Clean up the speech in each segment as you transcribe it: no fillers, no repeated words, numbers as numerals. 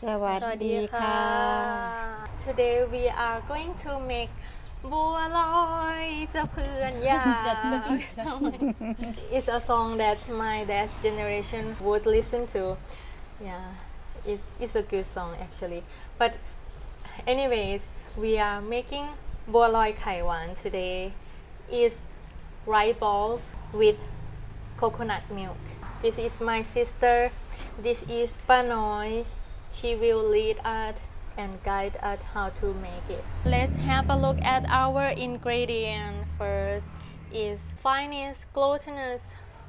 สวัสดีค่ะ Today we are going to make บัวลอยจะเพื่อนอยาก It's a song that my dad generation would listen to. Yeah, it's a good song actually. But anyways, we are making บัวลอยไข่หวาน today. Is rice balls with coconut milk. This is my sister. This is Panoy. She will lead us and guide us how to make it. Let's have a look at our ingredient. First is finest glutinous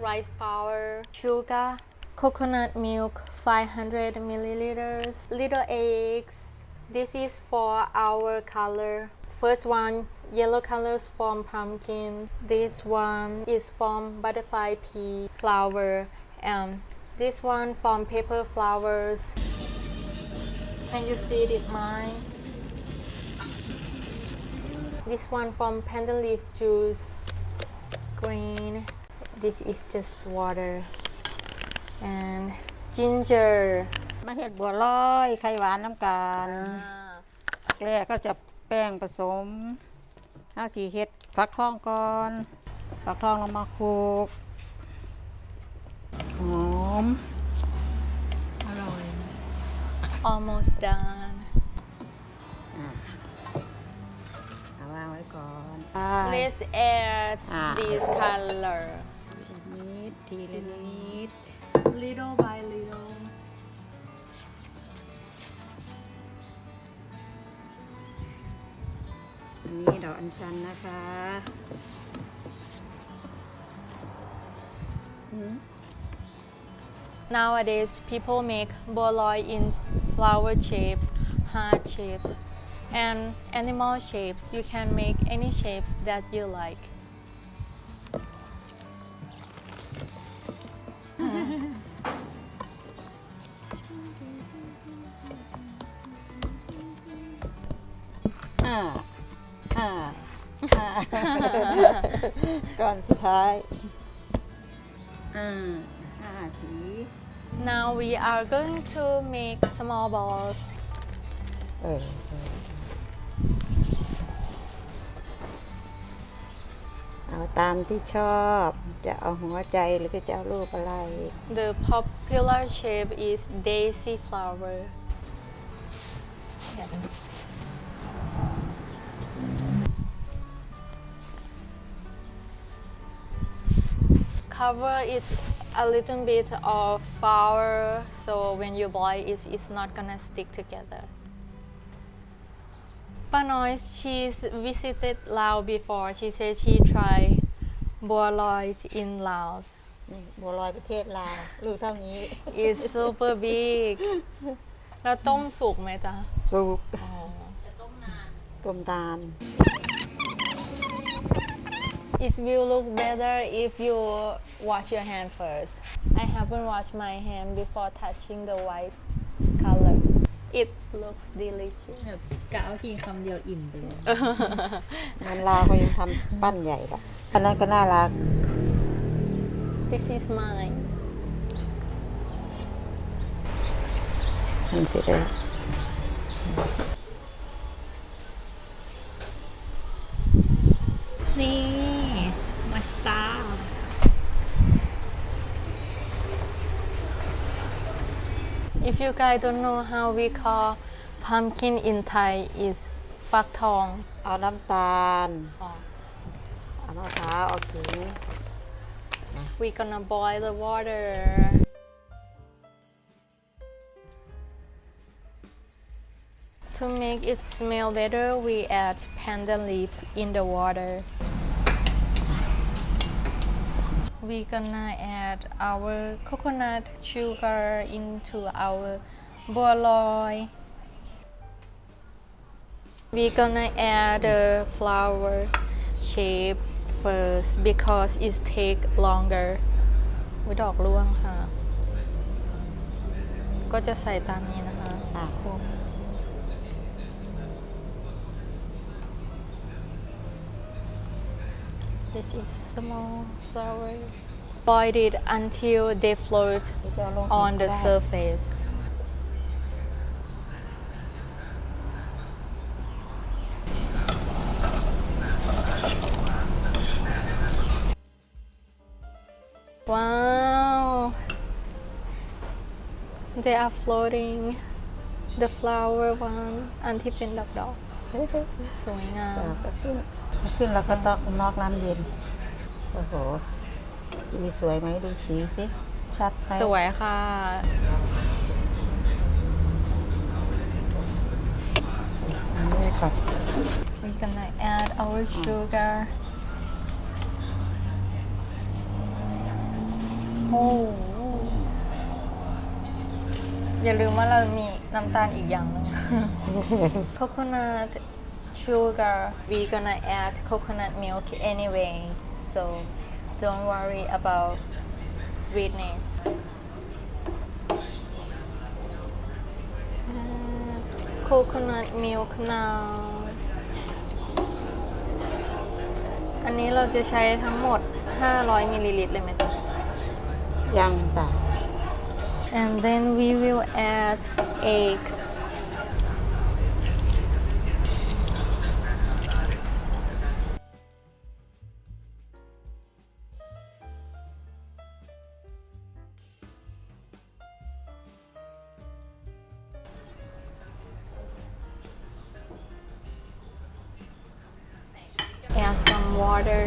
rice flour, sugar, coconut milk 500 milliliters, little eggs. This is for our color. First one, yellow colors from pumpkin. This one is from butterfly pea flower, and this one from pepper flowers. Can you see it, mine? This one from pandan leaf juice, green. This is just water and ginger. มาเฮ็ดบัวลอยไข่หวานน้ำกันแรกก็จะแป้งผสมเอาสีเฮ็ดฟักทองก่อนฟักทองลงมาคลุกหอมอร่อย Almost done. เอาวางไว้ก่อน Let's add this color นิดทีละนิด little by little. อันนี้ดอกอัญชันนะคะ Nowadays, people make Bua Loy in flower shapes, heart shapes, and animal shapes. You can make any shapes that you like. ก่อนสุดท้ายสี Now we are going to make small balls. เอาตามที่ชอบจะเอาหัวใจหรือจะเอารูปอะไร The popular shape is daisy flower. Cover it a little bit of flour so when you boil it, it's not gonna stick together. Panoy, she's visited Laos before. She said she tried Bua Loy in Laos. นี่บัวลอยประเทศลาวลูกเท่านี้ It's super big. แล้วต้มสุกไหมจ๊ะ สุก อ๋อ ต้มตาล It will look better if you wash your hand first. I haven't washed my hand before touching the white color. It looks delicious. กะเอากินคำเดียวอิ่มไปเลย งานลาวเขายังทำปั้นใหญ่ละอันนั้นก็น่ารัก This is mine. ทำเสร็จแล้ว นี่มาสตาร์ If you guys don't know how we call pumpkin in Thai is ฟักทอง เอาน้ำตาลเอามะพร้าวเอาขิง We gonna boil the water. To make it smell better, we add pandan leaves in the water. We gonna add our coconut sugar into our Bua Loy. We gonna add the flower shape first because it take longer. วิดอกร่วงค่ะ ก็จะใส่ตามนี้นะคะ This is small flower. Boil it until they float on the surface. they are floating the flower one อันที่เป็นดอกๆสวยงาม ขึ้นแล้วก็ต้องนอกน้ำเย็น โอ้โห สีสวยไหมดูสีสิ ชัดไหม สวยค่ะ อันนี้ก่อน we gonna add our sugar โอ้อย่าลืมว่าเรามีน้ำตาลอีกอย่างหนึง coconut sugar we gonna add coconut milk anyway so don't worry about sweetness Add coconut milk now อันนี้เราจะใช้ทั้งหมด 500 มิลลิลิตรเลยไหมจ๊ะ ยังจ้ะ and then we will add eggs add some water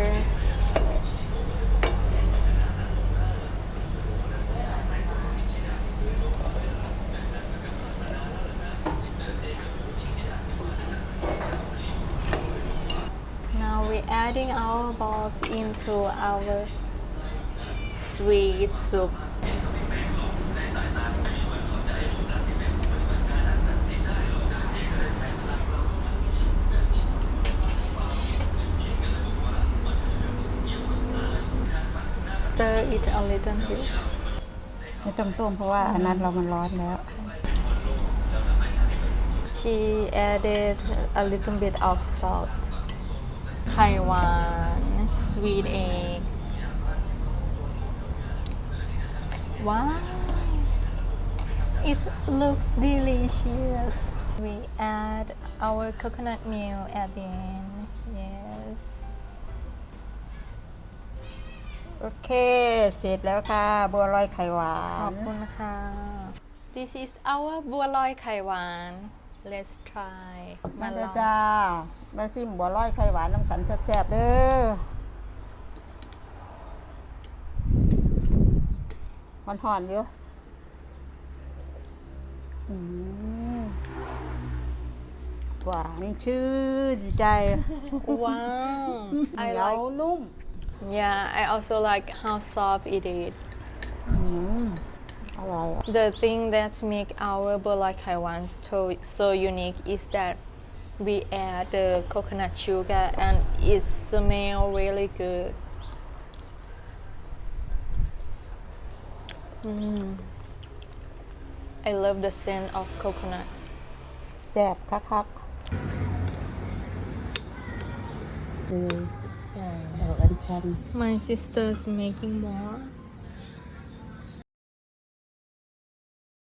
now we're adding our balls into our sweet soup stir it a little bit ไม่ต้องต้มเพราะว่าอันนั้นเรามันร้อนแล้ว she added a little bit of salt ไข่หวาน sweet eggs wow it looks delicious we add our coconut milk at the end yes โอเค เสร็จแล้วค่ะ บัวลอยไข่หวา ขอน บคุณค่ะ this is our บัวลอยไข่หวาน let's try มาเลย ลอง จ้า มาซิมบัวลอยไข่หวานน้ำกันแซ่บๆเด้อหอนๆอยู่หวานชื่นใจ wow เห I นียว like นุ่ม yeah I also like how soft it is อร่อย the thing that make our บัวลอยไข่หวาน so unique is that we add the coconut sugar and it smell really good I love the scent of coconut แซ่บคักๆใช่ดอกอัญชัน my sister's making more